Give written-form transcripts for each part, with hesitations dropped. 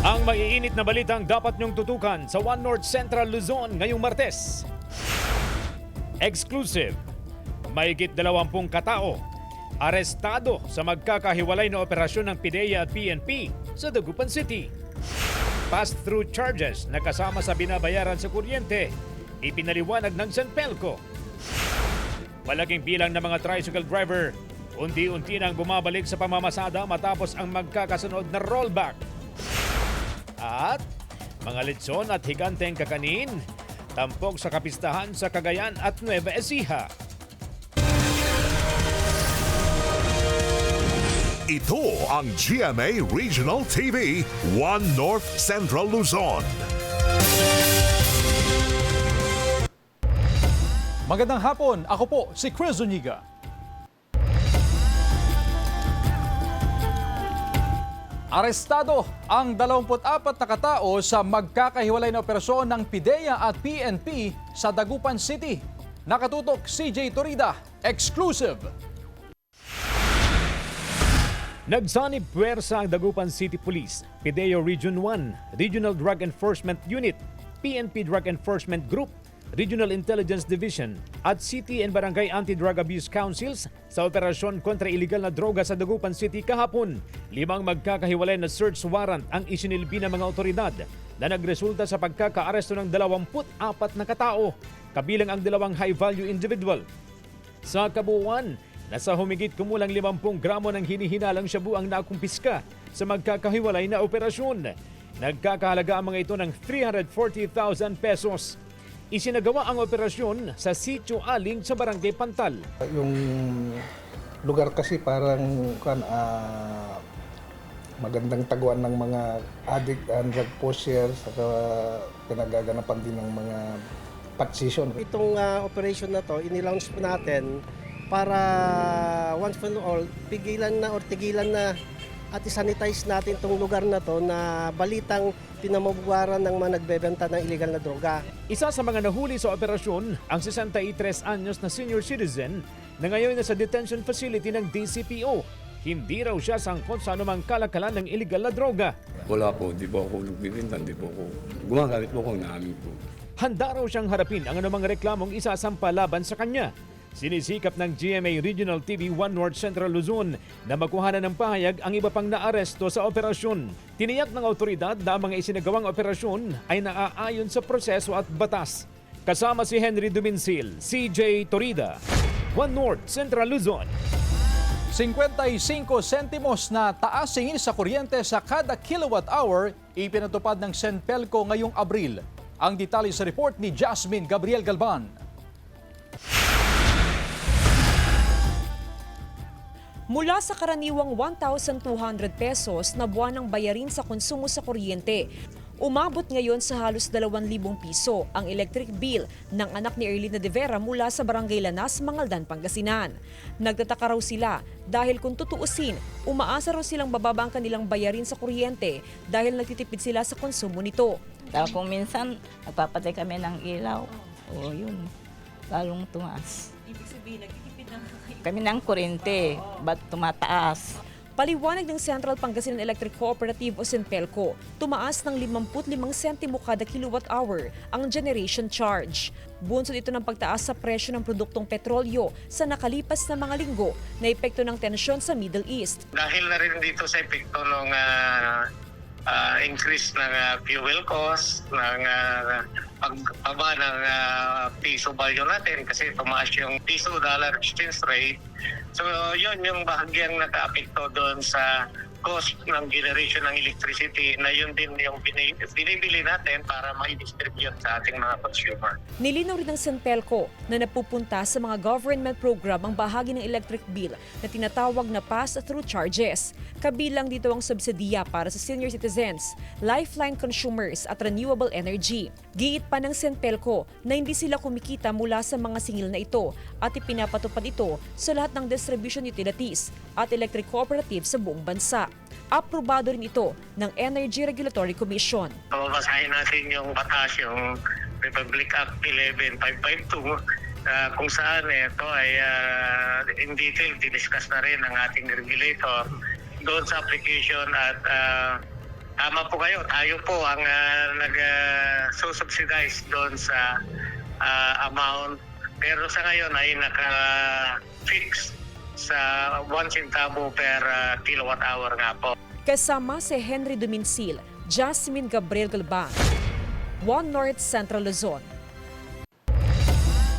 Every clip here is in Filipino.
Ang maiinit na balitang dapat niyong tutukan sa One North Central Luzon ngayong Martes. Exclusive. Mahigit 20 katao arestado sa magkakahiwalay na operasyon ng PIDEA at PNP sa Dagupan City. Pass-through charges na kasama sa binabayaran sa kuryente, ipinaliwanag ng Senpelco. Malaking bilang ng mga tricycle driver, unti-unti nang bumabalik sa pamamasada matapos ang magkakasunod na rollback. At mga litson at higanteng kakanin, tampok sa kapistahan sa Cagayan at Nueva Ecija. Ito ang GMA Regional TV, One North Central Luzon. Magandang hapon, ako po si Chris Zuniga. Arestado ang 24 na katao sa magkakahiwalay na operasyon ng PIDEA at PNP sa Dagupan City. Nakatutok CJ Torida, exclusive. Nagsanib puwersa ang Dagupan City Police, PIDEA Region 1, Regional Drug Enforcement Unit, PNP Drug Enforcement Group, Regional Intelligence Division at City and Barangay Anti-Drug Abuse Councils sa operasyon kontra iligal na droga sa Dagupan City kahapon. 5 magkakahiwalay na search warrant ang isinilbi ng mga otoridad na nagresulta sa pagkakaaresto ng 24 na katao, kabilang ang 2 high-value individual. Sa kabuuan, nasa humigit kumulang 50 gramo ng hinihinalang shabu ang nakumpiska sa magkakahiwalay na operasyon. Nagkakahalaga ang mga ito ng 340,000 pesos. Isinagawa ang operasyon sa Sitio Aling sa Barangay Pantal. Yung lugar kasi parang magandang taguan ng mga addict and drug pushers at pinagaganapan din ng mga patsisyon. Itong operation na to, inilaunch po natin para once for all, tigilan na at isanitize natin itong lugar na to na balitang pinamabugaran ng mga nagbebenta ng illegal na droga. Isa sa mga nahuli sa operasyon, ang 63 anyos na senior citizen na ngayon nasa detention facility ng DCPO. Hindi raw siya sangkot sa anumang kalakalan ng illegal na droga. Wala po, di po ako nagbibinta, di po ako gumagamit po ako namin po. Handa raw siyang harapin ang anumang reklamong isasampa laban sa kanya. Sinisikap ng GMA Regional TV 1 North Central Luzon na makuhanan ng pahayag ang iba pang naaresto sa operasyon. Tiniyak ng autoridad na ang mga isinagawang operasyon ay naaayon sa proseso at batas. Kasama si Henry Duminsil, CJ Torida, 1 North Central Luzon. 55 sentimos na taasingin sa kuryente sa kada kilowatt hour ipinatupad ng Senpelco ngayong Abril. Ang detalye sa report ni Jasmine Gabriel Galban. Mula sa karaniwang 1,200 pesos na buwanang bayarin sa konsumo sa kuryente, umabot ngayon sa halos 2,000 piso ang electric bill ng anak ni Erlina de Vera mula sa Barangay Lanas, Mangaldan, Pangasinan. Nagtataka raw sila dahil kung tutuusin, umaasa raw silang bababa ang kanilang bayarin sa kuryente dahil nagtitipid sila sa konsumo nito. Dahil kung minsan, nagpapatay kami ng ilaw. O yun, lalong tumaas. Ibig sabihin, nagtitipid na Kami ng kuryente, ba't tumataas? Paliwanag ng Central Pangasinan Electric Cooperative o Senpelco, tumaas ng 55 sentimo kada kilowatt hour ang generation charge. Bunsod ito ng pagtaas sa presyo ng produktong petrolyo sa nakalipas na mga linggo na epekto ng tensyon sa Middle East. Dahil na rin dito sa epekto ng increase ng fuel cost, ng pagbaba ng piso value natin kasi tumaas yung piso-dollar exchange rate. So yun yung bahagyang naka-apekto doon sa cost ng generation ng electricity na yun din yung binibili natin para ma-distribute sa ating mga consumer. Nilinaw rin ng Senpelco na napupunta sa mga government program ang bahagi ng electric bill na tinatawag na pass-through charges. Kabilang dito ang subsidiya para sa senior citizens, lifeline consumers at renewable energy. Giit pa ng Senpelco na hindi sila kumikita mula sa mga singil na ito at ipinapatupad ito sa lahat ng distribution utilities at electric cooperatives sa buong bansa. Aprobado rin ito ng Energy Regulatory Commission. Babasahin natin yung batas, yung Republic Act 11552 kung saan ito ay in detail diniscuss na rin ng ating regulator doon sa application at tama po kayo. Tayo po ang nag-subsidize doon sa amount. Pero sa ngayon ay naka-fix sa 1 centavo per kilowatt hour nga po. Kasama si Henry Duminsil, Jasmine Gabriel Galban, One North Central Luzon.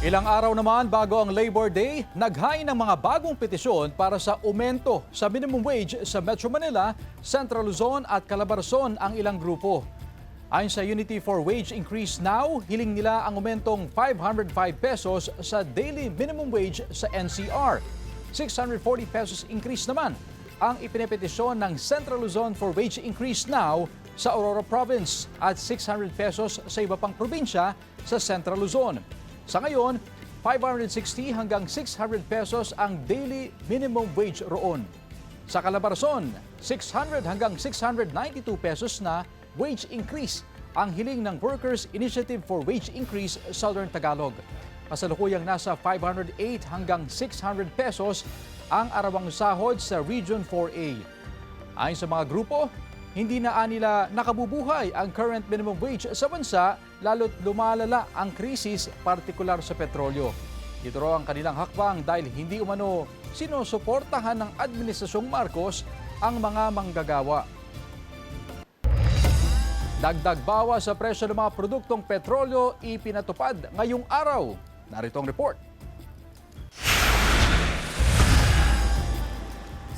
Ilang araw naman bago ang Labor Day, naghain ng mga bagong petisyon para sa aumento sa minimum wage sa Metro Manila, Central Luzon at Calabarzon ang ilang grupo. Ayon sa Unity for Wage Increase Now, hiling nila ang aumentong 505 pesos sa daily minimum wage sa NCR. 640 pesos increase naman ang ipinepetisyon ng Central Luzon for Wage Increase Now sa Aurora Province at 600 pesos sa iba pang probinsya sa Central Luzon. Sa ngayon, 560 hanggang 600 pesos ang daily minimum wage roon. Sa Calabarzon, 600 hanggang 692 pesos na wage increase ang hiling ng Workers Initiative for Wage Increase Southern Tagalog. Kasalukuyang nasa 508 hanggang 600 pesos ang arawang sahod sa Region 4A. Ayon sa mga grupo, hindi na nila nakabubuhay ang current minimum wage sa bansa lalo't lumalala ang krisis partikular sa petrolyo. Ito raw ang kanilang hakbang dahil hindi umano sinusuportahan ng Administrasyong Marcos ang mga manggagawa. Dagdag bawas sa presyo ng mga produktong petrolyo ipinatupad ngayong araw. Narito ang report.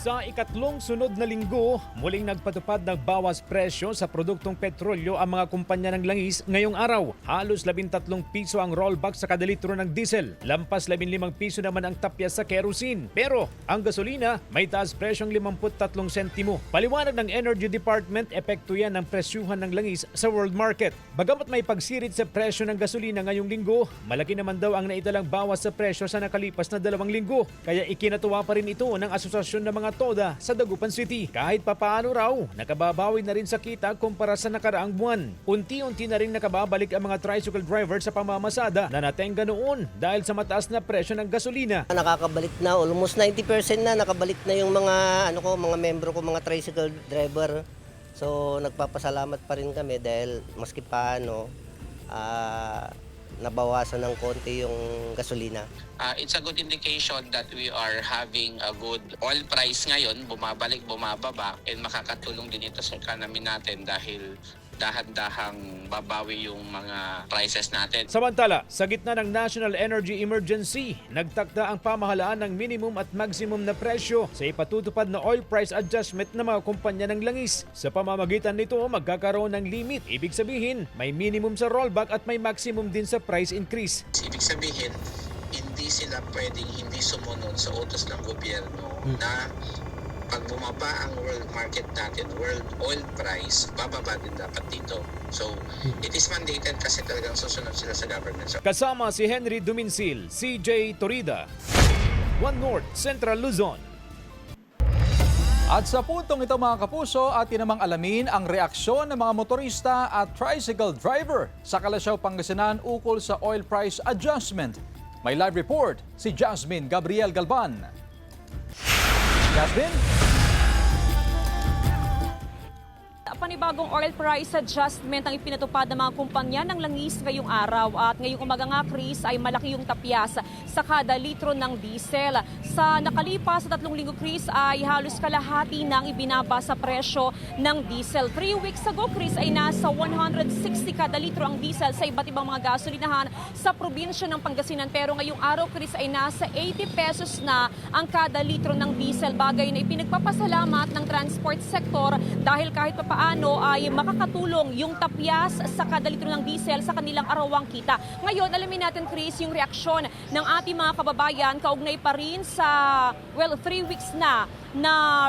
Sa ikatlong sunod na linggo, muling nagpatupad ng bawas presyo sa produktong petrolyo ang mga kumpanya ng langis ngayong araw. Halos 13 piso ang rollback sa kada litro ng diesel. Lampas 15 piso naman ang tapya sa kerosene. Pero ang gasolina may taas presyong 53 sentimo. Paliwanag ng Energy Department, epekto yan ng presyuhan ng langis sa world market. Bagamat may pagsirit sa presyo ng gasolina ngayong linggo, malaki naman daw ang naitalang bawas sa presyo sa nakalipas na 2 linggo. Kaya ikinatuwa pa rin ito ng Asosasyon ng mga Toda sa Dagupan City. Kahit papaano raw, nakababawi na rin sa kita kumpara sa nakaraang buwan. Unti-unti na rin nakababalik ang mga tricycle driver sa pamamasada na natenga noon dahil sa mataas na presyo ng gasolina. Nakakabalik na, almost 90% na nakabalik na yung mga mga membro ko, mga tricycle driver. So nagpapasalamat pa rin kami dahil maski paano nabawasan ng konti yung gasolina. It's a good indication that we are having a good oil price ngayon, bumabalik, bumababa, and makakatulong din ito sa economy natin dahil dahan-dahang babawi yung mga prices natin. Samantala, sa gitna ng National Energy Emergency, nagtakda ang pamahalaan ng minimum at maximum na presyo sa ipatutupad na oil price adjustment ng mga kumpanya ng langis. Sa pamamagitan nito, magkakaroon ng limit. Ibig sabihin, may minimum sa rollback at may maximum din sa price increase. Ibig sabihin, hindi sila pwedeng hindi sumunod sa utos ng gobyerno na pag bumaba ang world market natin, world oil price, bababa din dapat dito. So, it is mandated kasi talagang susunod sila sa government. So, Kasama si Henry Duminsil, CJ Torida, One North Central Luzon. At sa puntong ito mga kapuso, atin namang alamin ang reaksyon ng mga motorista at tricycle driver sa Kalasyaw, Pangasinan ukol sa oil price adjustment. May live report si Jasmine Gabriel Galban. Jasmine? Panibagong oil price adjustment ang ipinatupad ng mga kumpanya ng langis ngayong araw at ngayong umaga nga, Chris, ay malaki yung tapyas sa kada litro ng diesel. Sa nakalipas sa 3 linggo, Chris, ay halos kalahati ng ibinaba sa presyo ng diesel. 3 weeks ago, Chris, ay nasa 160 kada litro ang diesel sa iba't ibang mga gasolinahan sa probinsya ng Pangasinan. Pero ngayong araw, Chris, ay nasa 80 pesos na ang kada litro ng diesel. Bagay na ipinagpapasalamat ng transport sector dahil kahit papaano ay makakatulong yung tapyas sa kada litro ng diesel sa kanilang arawang kita. Ngayon, alamin natin, Chris, yung reaksyon ng ating mga kababayan kaugnay pa rin sa, 3 weeks na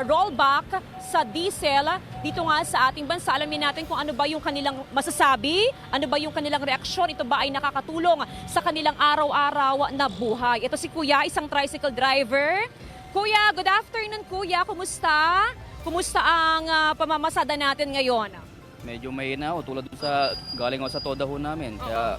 rollback sa diesel dito nga sa ating bansa. Alamin natin kung ano ba yung kanilang masasabi, ano ba yung kanilang reaksyon, ito ba ay nakakatulong sa kanilang araw-araw na buhay. Ito si Kuya, isang tricycle driver. Kuya, good afternoon, Kuya. Kumusta? Kumusta ang pamamasada natin ngayon? Medyo mahina ako tulad sa galing ako sa Toda ho namin. Kaya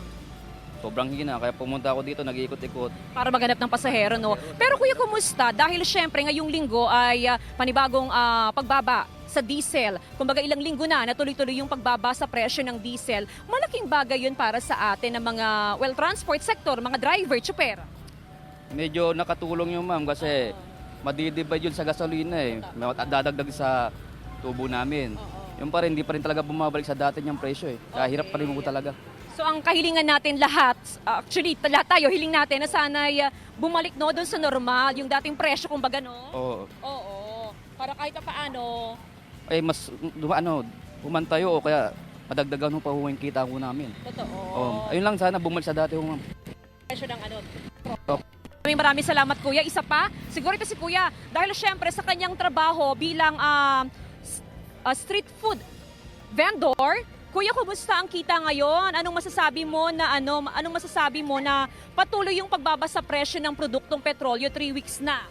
sobrang hina. Kaya pumunta ako dito, nag-iikot-ikot. Para maghanap ng pasahero, no? Pero Kuya, kumusta? Dahil syempre ngayong linggo ay panibagong pagbaba sa diesel. Kumbaga ilang linggo na tuloy-tuloy yung pagbaba sa presyo ng diesel. Malaking bagay yun para sa atin ng mga transport sector, mga driver, tsuper. Medyo nakatulong yun ma'am kasi madidivide yun sa gasolina eh. May dadagdag sa tubo namin. Yung pa rin, hindi pa rin talaga bumabalik sa dati niyang presyo eh. Kaya hirap pa rin mo talaga. So ang kahilingan natin lahat, actually lahat tayo, hiling natin na sana'y bumalik doon sa normal, yung dating presyo kumbaga no? Oo. Oo. Para kahit paano, Eh mas bumantayo o kaya madagdagan pa yung kita ko namin. totoo. Ayun lang sana bumalik sa dati ma'am. Presyo ng Maraming salamat kuya. Isa pa, siguro ito si kuya, dahil syempre sa kanyang trabaho bilang street food vendor, kuya, kumusta ang kita ngayon? Anong masasabi mo na patuloy yung pagbaba sa presyo ng produktong petrolyo 3 weeks na?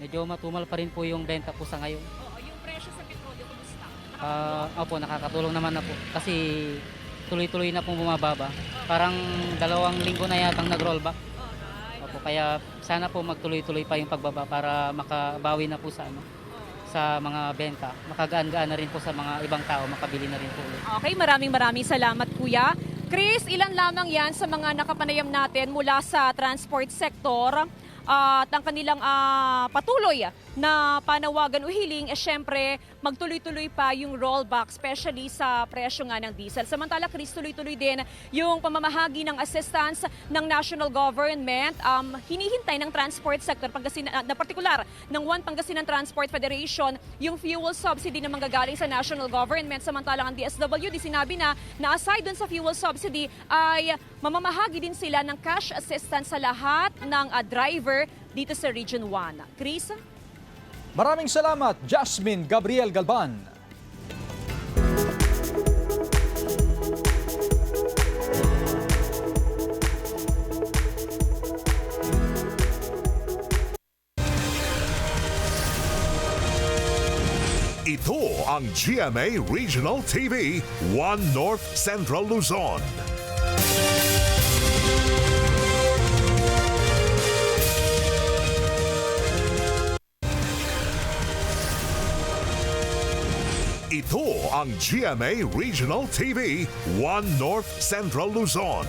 Medyo matumal pa rin po yung benta po sa ngayon. Oo, yung presyo sa petrolyo kumusta? Opo, nakakatulong naman na po. Kasi tuloy-tuloy na pong bumababa. Parang 2 linggo na yatang nag-rollback. Opo, kaya sana po magtuloy-tuloy pa yung pagbaba para makabawi na po sa mga benta. Makagaan-gaan na rin po sa mga ibang tao, makabili na rin po ulit. Okay, maraming salamat kuya. Chris, ilan lamang yan sa mga nakapanayam natin mula sa transport sector at ang kanilang patuloy na panawagan o hiling, syempre magtuloy-tuloy pa yung rollback, especially sa presyo nga ng diesel. Samantala, Chris, tuloy-tuloy din yung pamamahagi ng assistance ng national government, hinihintay ng transport sector, na partikular ng One Pangasinan Transport Federation, yung fuel subsidy na manggagaling sa national government. Samantalang ang DSWD sinabi na aside dun sa fuel subsidy ay mamamahagi din sila ng cash assistance sa lahat ng driver dito sa Region 1. Chris? Maraming salamat, Jasmine Gabriel Galban. Ito ang GMA Regional TV, 1 North Central Luzon. Ito ang GMA Regional TV, 1 North Central Luzon.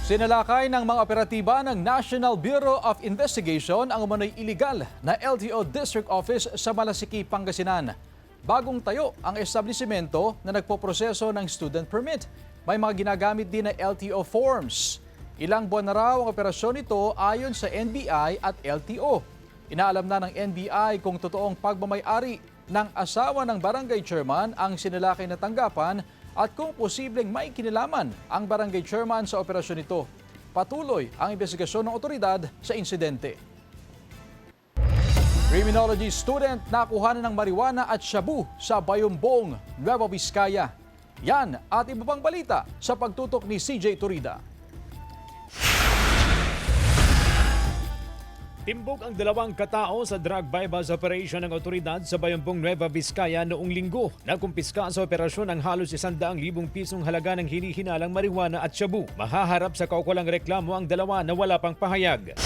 Sinalakay ng mga operatiba ng National Bureau of Investigation ang umano'y iligal na LTO District Office sa Malasiki, Pangasinan. Bagong tayo ang establishmento na nagpoproseso ng student permit. May mga ginagamit din na LTO forms. Ilang buwan na raw ang operasyon nito ayon sa NBI at LTO. Inaalam na ng NBI kung totoong pagmamay-ari ng asawa ng barangay chairman ang sinalakay na tanggapan at kung posibleng may kinalaman ang barangay chairman sa operasyon nito. Patuloy ang investigasyon ng otoridad sa insidente. Criminology student nakuha ng marijuana at shabu sa Bayumbong, Nueva Vizcaya. Yan at iba pang balita sa pagtutok ni CJ Turida. Timbog ang 2 katao sa drug bypass operation ng otoridad sa Bayambong Nueva Vizcaya noong linggo. Nakumpiska sa operasyon ang halos 100,000 pisong halaga ng hinihinalang marijuana at shabu. Mahaharap sa kaukulang reklamo ang 2 na wala pang pahayag.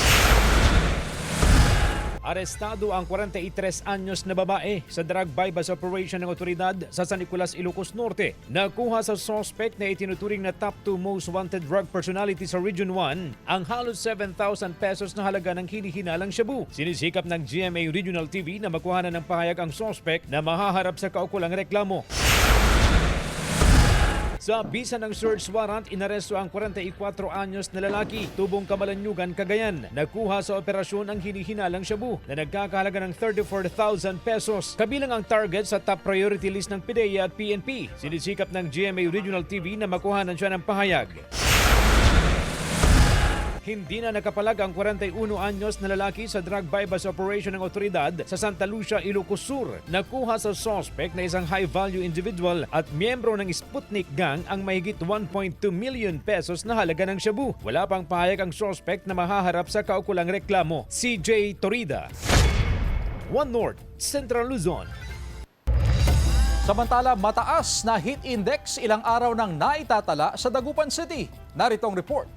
Arestado ang 43 anyos na babae sa drug bypass operation ng otoridad sa San Nicolas, Ilocos Norte. Nakuha sa suspect na itinuturing na top 2 most wanted drug personality sa Region 1 ang halos 7,000 pesos na halaga ng hinihinalang shabu. Sinisikap ng GMA Regional TV na makuhanan ng pahayag ang suspect na mahaharap sa kaukulang reklamo. Sa bisa ng search warrant, inaresto ang 44 anyos na lalaki, tubong Kamalanyugan, Cagayan. Nakuha sa operasyon ang hinihinalang shabu na nagkakahalaga ng 34,000 pesos. Kabilang ang target sa top priority list ng PDEA at PNP. Sinisikap ng GMA Regional TV na makuhanan siya ng pahayag. Hindi na nakapalag ang 41 anyos na lalaki sa drug bypass operation ng otoridad sa Santa Lucia, Ilocos Sur. Nakuha sa suspect na isang high-value individual at miyembro ng Sputnik Gang ang mahigit 1.2 million pesos na halaga ng shabu. Wala pang pahayag ang suspect na mahaharap sa kaukulang reklamo. CJ Torida, 1 North Central Luzon. Samantala, mataas na heat index ilang araw nang naitatala sa Dagupan City. Narito ang report.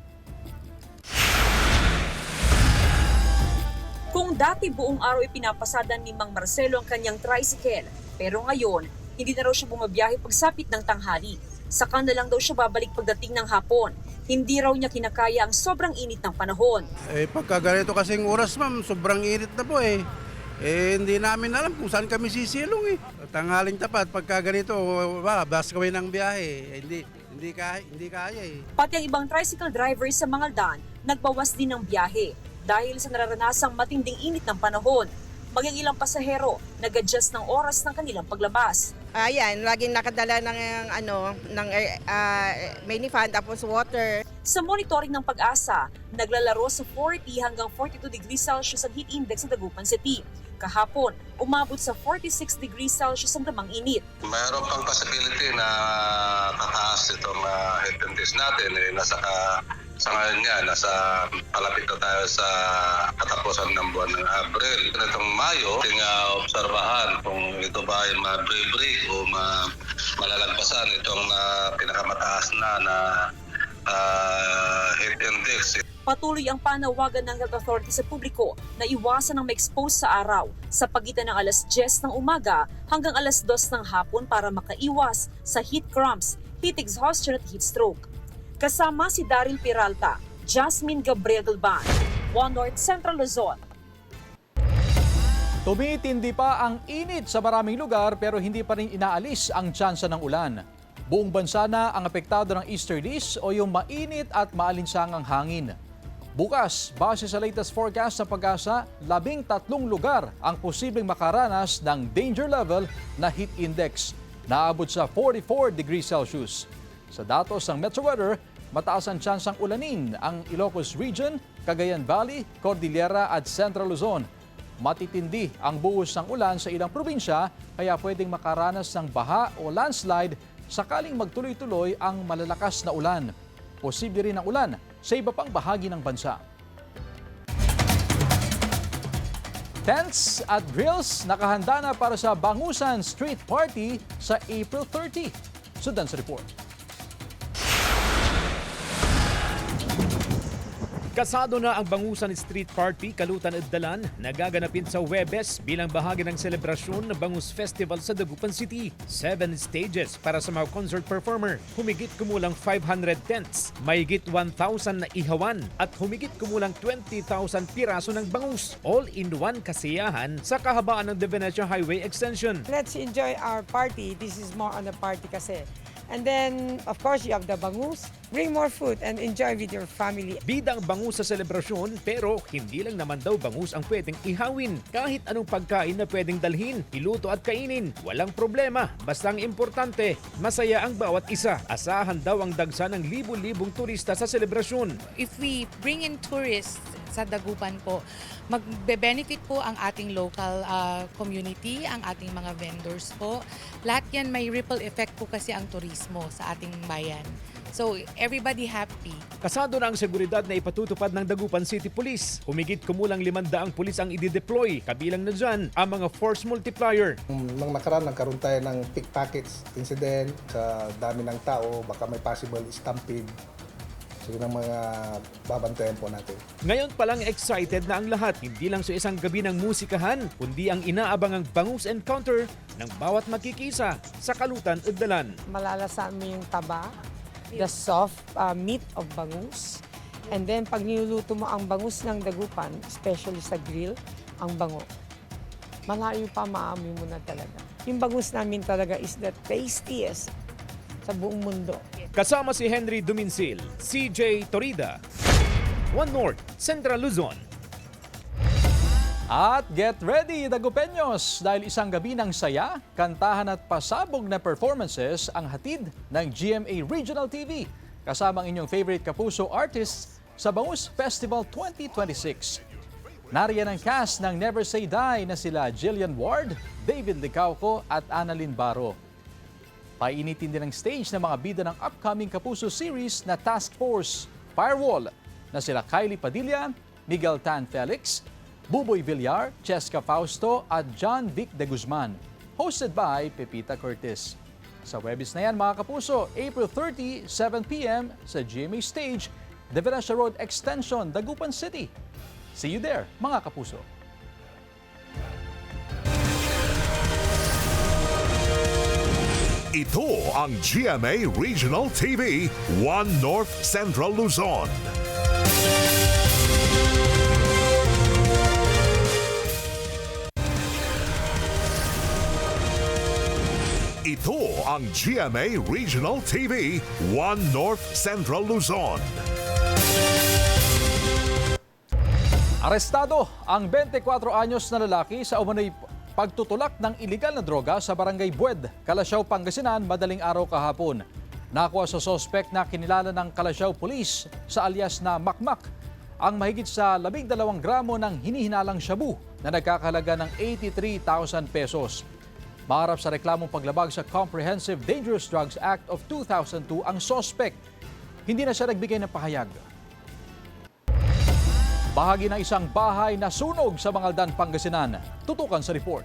Kung Kung dati buong araw ipinapasadan ni Mang Marcelo ang kanyang tricycle, pero ngayon, hindi na raw siya bumabiyahe pagsapit ng tanghali. Saka na lang daw siya babalik pagdating ng hapon. Hindi raw niya kinakaya ang sobrang init ng panahon. Pagka ganito kasing oras, ma'am, sobrang init na po eh. Hindi namin alam kung saan kami sisilong eh. Tanghaling tapat, pagka ganito, bas kami ng biyahe. Hindi kaya eh. Pati ang ibang tricycle drivers sa Mangaldan, nagbawas din ng biyahe dahil sa nararanasang matinding init ng panahon. Maging ilang pasahero nag-adjust ng oras ng kanilang paglabas. Ayan, laging nakadala ng minifan tapos water. Sa monitoring ng Pag-asa, naglalaro sa 40 hanggang 42 degrees Celsius ang heat index sa Dagupan City. Kahapon, umabot sa 46 degrees Celsius ang damang init. Mayroon pang possibility na tataas itong heat index natin. Sa ngayon nga, palapit na tayo sa katapusan ng buwan ng Abril. Itong Mayo, obserbahan kung ito ba ay ma-break o malalagpasan itong pinakamataas na heat index. Patuloy ang panawagan ng health authority sa publiko na iwasan ang ma-expose sa araw sa pagitan ng alas 10 ng umaga hanggang alas 2 ng hapon para makaiwas sa heat cramps, heat exhaustion at heat stroke. Kasama si Daryl Peralta, Jasmine Gabriel Galban, One North Central Luzon. Tumitindi pa ang init sa maraming lugar pero hindi pa rin inaalis ang tsansa ng ulan. Buong bansa na ang apektado ng easterlies o yung mainit at maalinsangang hangin. Bukas, base sa latest forecast ng Pag-asa, 13 lugar ang posibleng makaranas ng danger level na heat index. Naabot sa 44 degrees Celsius. Sa datos ng Metro Weather, mataas ang tsansang ulanin ang Ilocos Region, Cagayan Valley, Cordillera at Central Luzon. Matitindi ang buhos ng ulan sa ilang probinsya kaya pwedeng makaranas ng baha o landslide sakaling magtuloy-tuloy ang malalakas na ulan. Posible rin ang ulan sa iba pang bahagi ng bansa. Tents at grills nakahanda na para sa Bangusan Street Party sa April 30. Sundan sa report. Kasado na ang Bangusan Street Party, Kalutan at Dalan na gaganapin sa Huwebes bilang bahagi ng selebrasyon ng Bangus Festival sa Dagupan City. 7 stages para sa mga concert performer, humigit kumulang 500 tents, mahigit 1,000 na ihawan at humigit kumulang 20,000 piraso ng bangus. All-in-one kasiyahan sa kahabaan ng De Venecia Highway Extension. Let's enjoy our party. This is more on a party kasi. And then, of course, you have the bangus. Bring more food and enjoy with your family. Bidang bangus sa selebrasyon pero hindi lang naman daw bangus ang pwedeng ihawin. Kahit anong pagkain na pwedeng dalhin, iluto at kainin, walang problema. Basta ang importante, masaya ang bawat isa. Asahan daw ang dagsa ng libu-libong turista sa selebrasyon. If we bring in tourists sa Dagupan po, magbe-benefit po ang ating local community, ang ating mga vendors po. Lahat yan may ripple effect po kasi ang turismo sa ating bayan. So, everybody happy. Kasado na ang seguridad na ipatutupad ng Dagupan City Police. Humigit kumulang 500 pulis ang i-deploy. Kabilang na dyan ang mga force multiplier. Nang nakaraan, nagkaroon tayo ng pickpockets incident sa dami ng tao. Baka may possible stampede. So, yun ang mga babantayan po natin. Ngayon palang excited na ang lahat. Hindi lang sa isang gabi ng musikahan, kundi ang inaabangang bangus encounter ng bawat makikisa sa Kalutan at Dalan. Malalasan mo yung taba, the soft meat of bangus. And then, pag niluluto mo ang bangus ng Dagupan, especially sa grill, ang bango. Malayo pa, maamoy mo na talaga. Yung bangus namin talaga is the tastiest sa buong mundo. Kasama si Henry Duminsil, CJ Torida, One North, Central Luzon. At get ready, Dagupeños! Dahil isang gabi ng saya, kantahan at pasabog na performances ang hatid ng GMA Regional TV. Kasama ang inyong favorite kapuso artists sa Bangus Festival 2026. Nariyan ang cast ng Never Say Die na sila Jillian Ward, David Licauco at Annalyn Baro. Painitin din ang stage ng mga bida ng upcoming Kapuso series na Task Force Firewall na sila Kylie Padilla, Miguel Tan Felix, Buboy Villar, Cheska Fausto at John Vic de Guzman. Hosted by Pepita Curtis. Sa Huwebes na yan mga Kapuso, April 30, 7 p.m. sa GMA Stage, De Venecia Road Extension, Dagupan City. See you there mga Kapuso. Ito ang GMA Regional TV 1 North Central Luzon. Ito ang GMA Regional TV 1 North Central Luzon. Arestado ang 24 anyos na lalaki sa umano'y pagtutulak ng ilegal na droga sa Barangay Bued, Calasiao, Pangasinan madaling araw kahapon. Nakuha sa sospek na kinilala ng Calasiao Police sa alias na Makmak ang mahigit sa 12 gramo ng hinihinalang shabu na nagkakahalaga ng 83,000 pesos. Maharap sa reklamong paglabag sa Comprehensive Dangerous Drugs Act of 2002 ang sospek. Hindi na siya nagbigay ng pahayag. Bahagi ng isang bahay na sunog sa Mangaldan, Pangasinan. Tutukan sa report.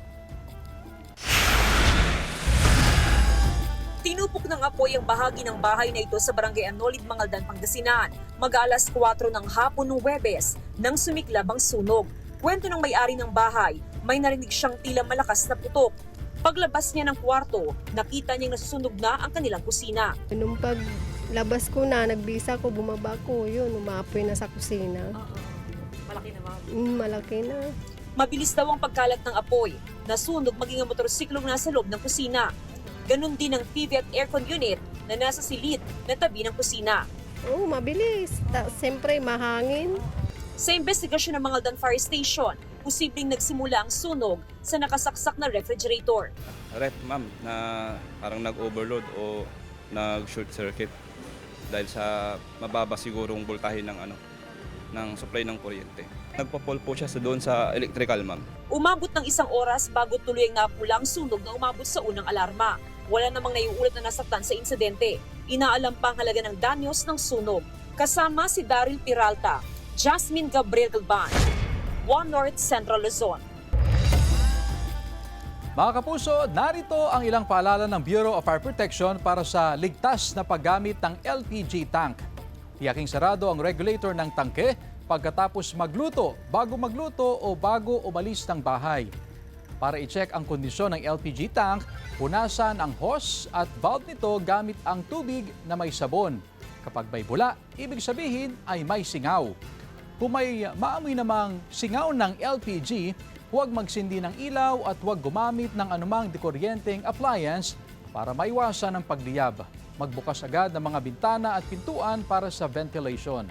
Tinupok ng apoy ang bahagi ng bahay na ito sa Barangay Anolid, Mangaldan, Pangasinan. Mag-alas 4 ng hapon ng Huwebes nang sumiklab ang sunog. Kwento ng may-ari ng bahay, may narinig siyang tila malakas na putok. Paglabas niya ng kwarto, nakita niyang nasusunog na ang kanilang kusina. Nung paglabas ko na, nagbisa ko, bumaba ko, yun, umapoy na sa kusina. Malaki na Malaki na. Mabilis daw ang pagkalat ng apoy. Nasunog maging ang motorsiklong nasa loob ng kusina. Ganon din ang PV at aircon unit na nasa silid na tabi ng kusina. Oo, mabilis. Siyempre, mahangin. Sa investigasyon ng Mangaldan Fire Station, posibleng nagsimula ang sunog sa nakasaksak na refrigerator. Ref, ma'am, na parang nag-overload o nag-short circuit dahil sa mababa sigurong voltahe ng supply ng kuryente. Nagpa-fall po siya doon sa electrical, ma'am. Umabot ng 1 oras bago tuloy ang napula ang sunog na umabot sa unang alarma. Wala namang naiuulat na nasaktan sa insidente. Inaalam pa ang halaga ng danyos ng sunog. Kasama si Daryl Peralta, Jasmine Gabriel Galban, 1 North Central Luzon. Mga kapuso, narito ang ilang paalala ng Bureau of Fire Protection para sa ligtas na paggamit ng LPG tank. Tiyaking sarado ang regulator ng tangke pagkatapos magluto, o bago umalis ng bahay. Para i-check ang kondisyon ng LPG tank, punasan ang hose at valve nito gamit ang tubig na may sabon. Kapag may bula, ibig sabihin ay may singaw. Kung may maamoy namang singaw ng LPG, huwag magsindi ng ilaw at huwag gumamit ng anumang dekuryenteng appliance para maiwasan ang pagliyab. Magbukas agad ng mga bintana at pintuan para sa ventilation.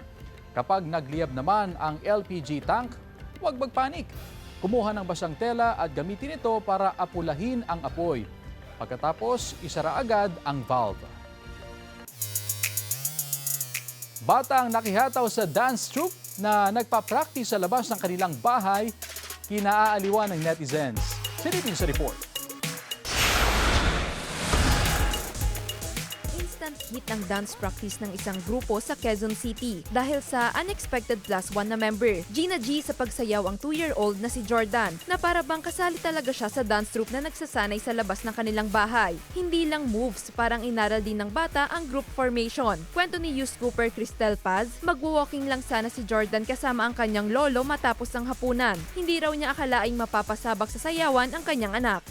Kapag nagliyab naman ang LPG tank, huwag magpanik. Kumuha ng basang tela at gamitin ito para apulahin ang apoy. Pagkatapos, isara agad ang valve. Bata ang nakihataw sa dance troupe na nagpa-practice sa labas ng kanilang bahay, kinaaaliwan ng netizens. Silipin sa report. Instant hit ang dance practice ng isang grupo sa Quezon City dahil sa unexpected +1 na member. Gina G sa pagsayaw ang 2-year-old na si Jordan na para bang kasali talaga siya sa dance troupe na nagsasanay sa labas ng kanilang bahay. Hindi lang moves, parang inaral din ng bata ang group formation. Kwento ni youth scooper Cristel Paz, magwo-walking lang sana si Jordan kasama ang kanyang lolo matapos ang hapunan. Hindi raw niya akalaing mapapasabak sa sayawan ang kanyang anak.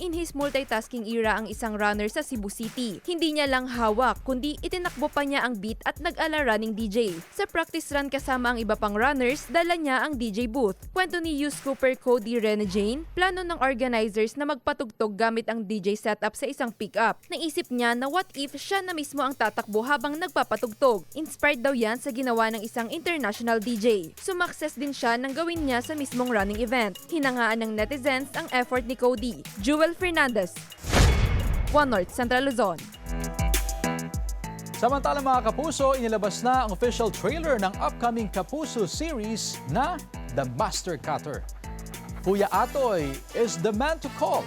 In his multitasking era ang isang runner sa Cebu City. Hindi niya lang hawak, kundi itinakbo pa niya ang beat at nag-ala running DJ. Sa practice run kasama ang iba pang runners, dala niya ang DJ booth. Kwento ni youth scooper Cody Rene Jane, plano ng organizers na magpatugtog gamit ang DJ setup sa isang pickup. Naisip niya na what if siya na mismo ang tatakbo habang nagpapatugtog. Inspired daw yan sa ginawa ng isang international DJ. Sumakses din siya nang gawin niya sa mismong running event. Hinangaan ng netizens ang effort ni Cody. Jewel Fernandez, 1 North Central Luzon. Samantala mga kapuso, inilabas na ang official trailer ng upcoming Kapuso series na The Master Cutter. Kuya Atoy is the man to call.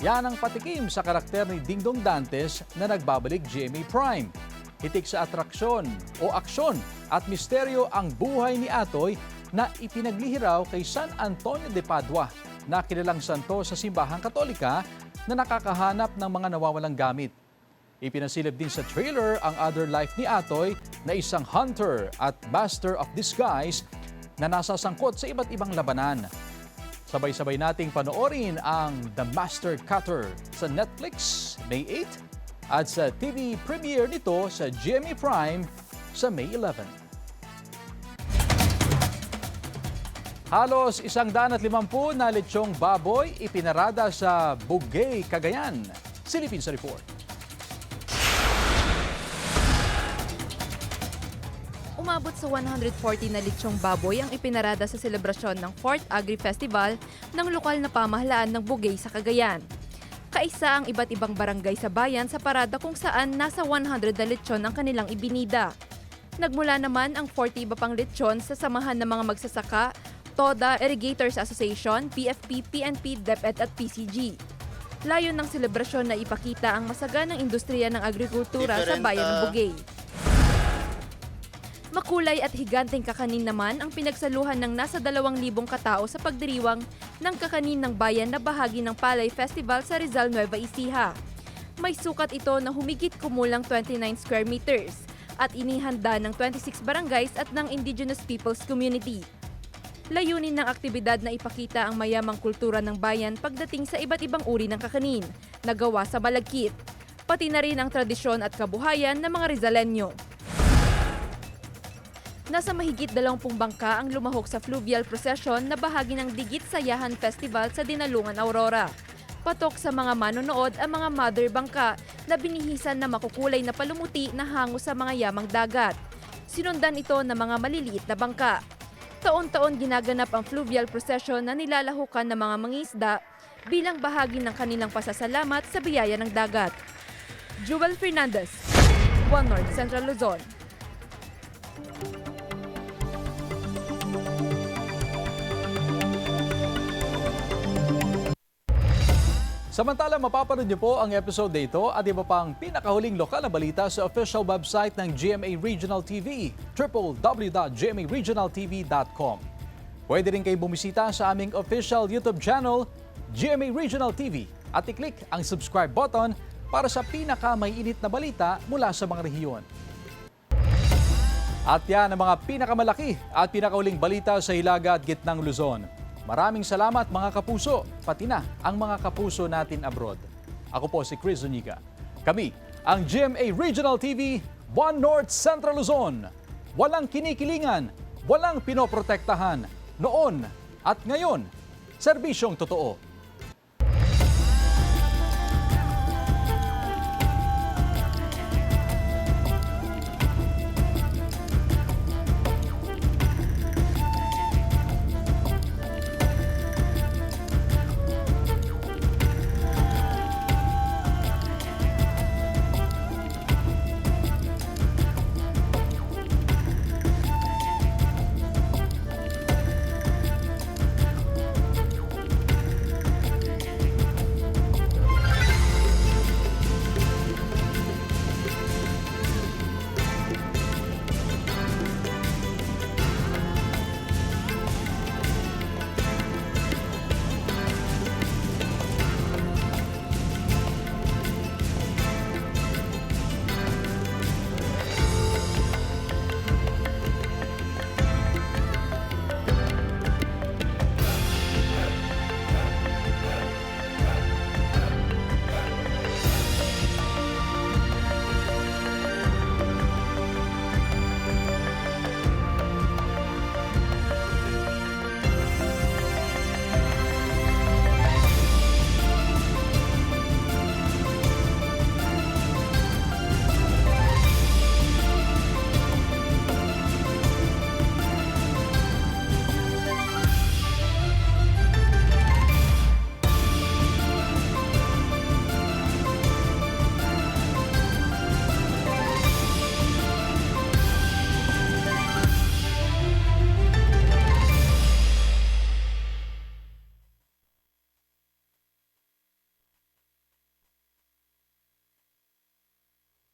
Yan ang patikim sa karakter ni Dingdong Dantes na nagbabalik GMA Prime. Hitik sa atraksyon o aksyon at misteryo ang buhay ni Atoy na ipinaglihiraw kay San Antonio de Padua, na kilalang santo sa simbahang Katolika na nakakahanap ng mga nawawalang gamit. Ipinasilip din sa trailer ang other life ni Atoy na isang hunter at master of disguise na nasasangkot sa iba't ibang labanan. Sabay-sabay nating panoorin ang The Master Cutter sa Netflix May 8 at sa TV premiere nito sa GMA Prime sa May 11. Halos 150 na lechong baboy ipinarada sa Bugay, Cagayan. Silipin sa report. Umabot sa 140 na lechong baboy ang ipinarada sa selebrasyon ng 4th Agri Festival ng lokal na pamahalaan ng Bugay sa Cagayan. Kaisa ang iba't ibang barangay sa bayan sa parada kung saan nasa 100 na lechon ang kanilang ibinida. Nagmula naman ang 40 iba pang lechon sa samahan ng mga magsasaka, TODA, Irrigators Association, PFP, PNP, DepEd at PCG. Layon ng selebrasyon na ipakita ang masaganang industriya ng agrikultura sa bayan ng Bugay. Makulay at higanteng kakanin naman ang pinagsaluhan ng nasa 2,000 katao sa pagdiriwang ng kakanin ng bayan na bahagi ng Palay Festival sa Rizal, Nueva Ecija. May sukat ito na humigit kumulang 29 square meters at inihanda ng 26 barangays at ng Indigenous Peoples Community. Layunin ng aktibidad na ipakita ang mayamang kultura ng bayan pagdating sa iba't ibang uri ng kakanin na gawa sa malagkit, pati na rin ang tradisyon at kabuhayan ng mga Rizalenyo. Nasa mahigit 20 bangka ang lumahok sa fluvial procession na bahagi ng Digit Sayahan Festival sa Dinalungan, Aurora. Patok sa mga manonood ang mga mother bangka na binihisan na makukulay na palumuti na hango sa mga yamang dagat. Sinundan ito ng mga maliliit na bangka. Taon-taon ginaganap ang fluvial procession na nilalahukan ng mga mangingisda bilang bahagi ng kanilang pasasalamat sa biyaya ng dagat. Jewel Fernandez, One North Central Luzon. Samantala, mapapanood niyo po ang episode na ito at iba pang pinakahuling lokal na balita sa official website ng GMA Regional TV, www.gmaregionaltv.com. Pwede rin kayo bumisita sa aming official YouTube channel, GMA Regional TV, at i-click ang subscribe button para sa pinaka-maiinit na balita mula sa mga rehiyon. At yan ang mga pinakamalaki at pinakahuling balita sa Hilaga at Gitnang Luzon. Maraming salamat mga kapuso, pati na ang mga kapuso natin abroad. Ako po si Chris Zuniga. Kami ang GMA Regional TV, One North Central Luzon. Walang kinikilingan, walang pinoprotektahan, noon at ngayon, serbisyong totoo.